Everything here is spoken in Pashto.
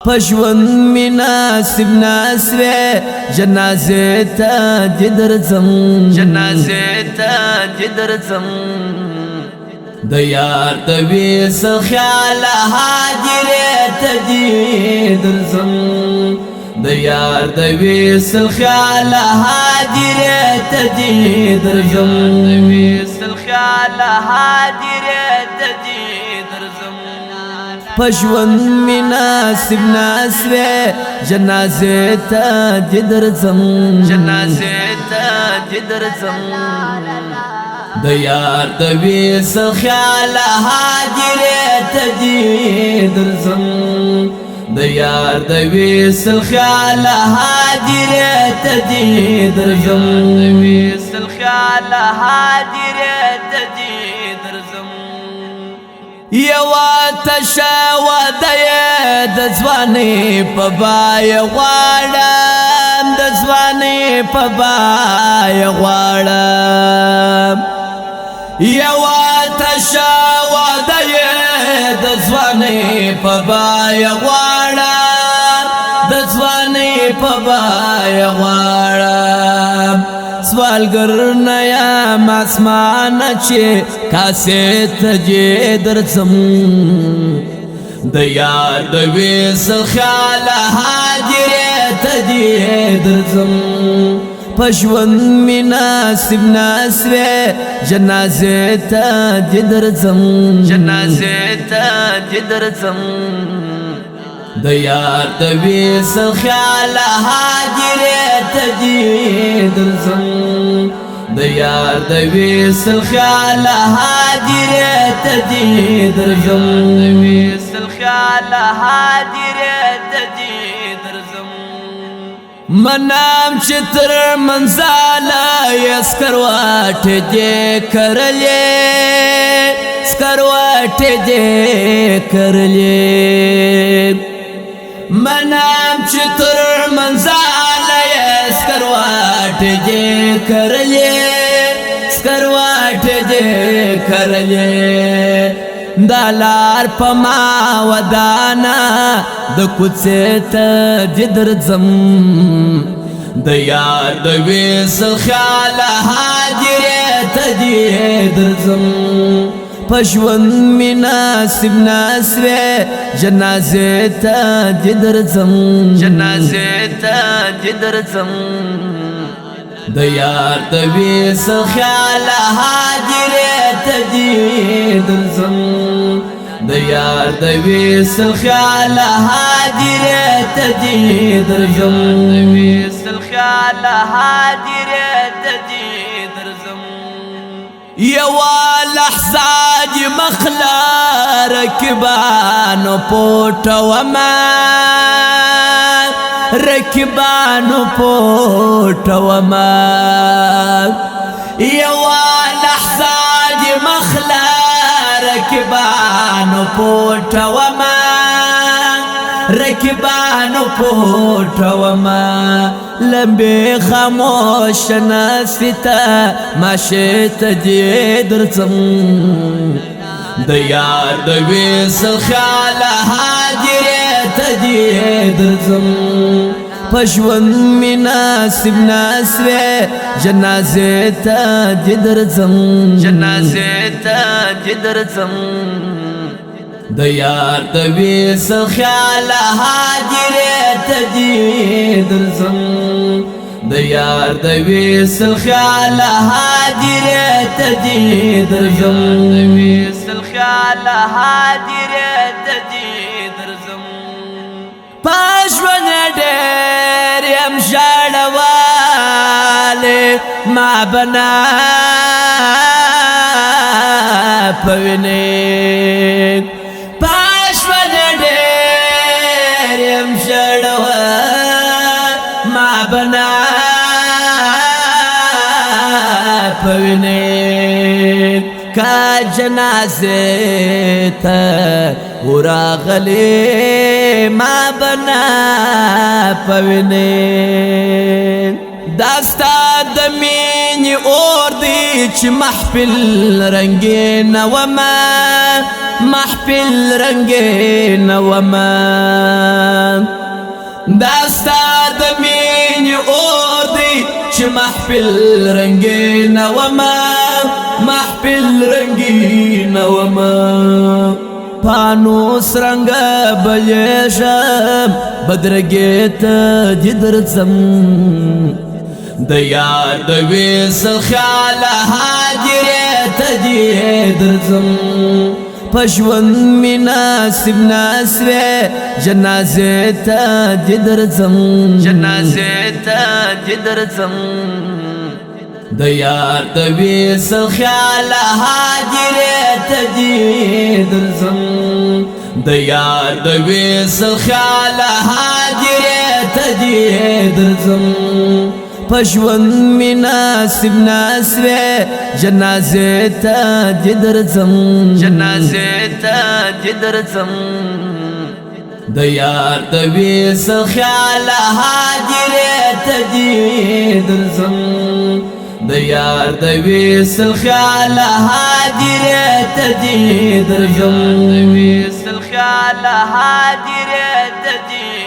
پشون مناسب ناسوے جنازے تا جدرزم جنازے تا جدرزم دیار دویس خیال حاجرے تجیدرزم دیار دویس خیال حاجرے تجیدرزم دویس خیال حاجرے تجیدرزم پشون مناسب ناسوے جنازے تا جدرزم جنازے تا جدرزم دیار دویس خیال حاجرے تجیدرزم دیار دویس خیال حاجرے تجیدرزم دویس خیال حاجرے تجیدرزم یوا تشاو دای دزوانی پبای غواړم دزوانی پبای غواړم یوا تشاو دای دزوانی پبای غواړم دزوانی پبای غواړم سوالگر نیا مسمان چه کاسه تجه درزم دیار دویس خیال حاجره تجه درزم پشون مناسب ناسوے جنازے تا جدرزم جنازے تا جدرزم دیار دویس خیال حاجرے تجیدرزم دیار دویس خیال حاجرے تجیدرزم دویس خیال حاجرے تجیدرزم منام چتر منزالا یسکرواٹ جے کرلے سکرواٹ جے کرلے منام چتر منزال سکرواٹ جے کرلے سکرواٹ جے کرلے دالار پما ودانا دکوچے تا جدرزم دیار دویس خیال حاجرے تجیدرزم پشون مناسب ناسوے جنازے تا جدرزم جنازے تا جدرزم دیار دویس خیال حاجرے تجیدرزم دیار دویس خیال حاجرے تجیدرزم دویس خیال حاجرے تجیدرزم یوا لحظاج مخلا رکبانو پوٹا وما رکبانو پوٹا وما یوا لحظاج مخلا رکبانو پوٹا وما رکبانو پوٹا وما لمبی خاموش ناستا ماشی تجیدرزم دیار دویس خیال حاجرے تجیدرزم پشون مناسب ناسوے جنازے تا جدرزم جنازے تا جدرزم دیار دویس خیال حاجرے تجیدرزم دیار دویس خیال حاجرے تجیدرزم دویس خیال حاجرے تجیدرزم پاشون دیر یم شاڑوالے ما بنا پوینے پاشون دیر یم شاڑوال ما بنا پوینے کا جنازے تا وراغلے ما بنا پوینے داستا دمینی اور دی چی محفل رنگین وما محفل رنگین وما داستا د مینې اور دی چې محفل رنگین وما محفل رنگین وما پانوس رنگ بلیشم بدرګې ته دې درځم د یار د وصل خیال حاضرې ته دې درځم پښوند می نصیب نسوې جنازې ته دې درځم جنازې ته دې درځم د یار د وصل خیال حاضرې ته دې درځم د یار د وصل خیال حاضرې ته دې درځم پښوند می نصیب نسوې جنازې ته دې درځم جنازې ته دې درځم د یار د وصل خیال حاضرې ته دې درځم د یار د وصل خیال حاضرې ته دې درځم د وصل خیال حاضرې ته دې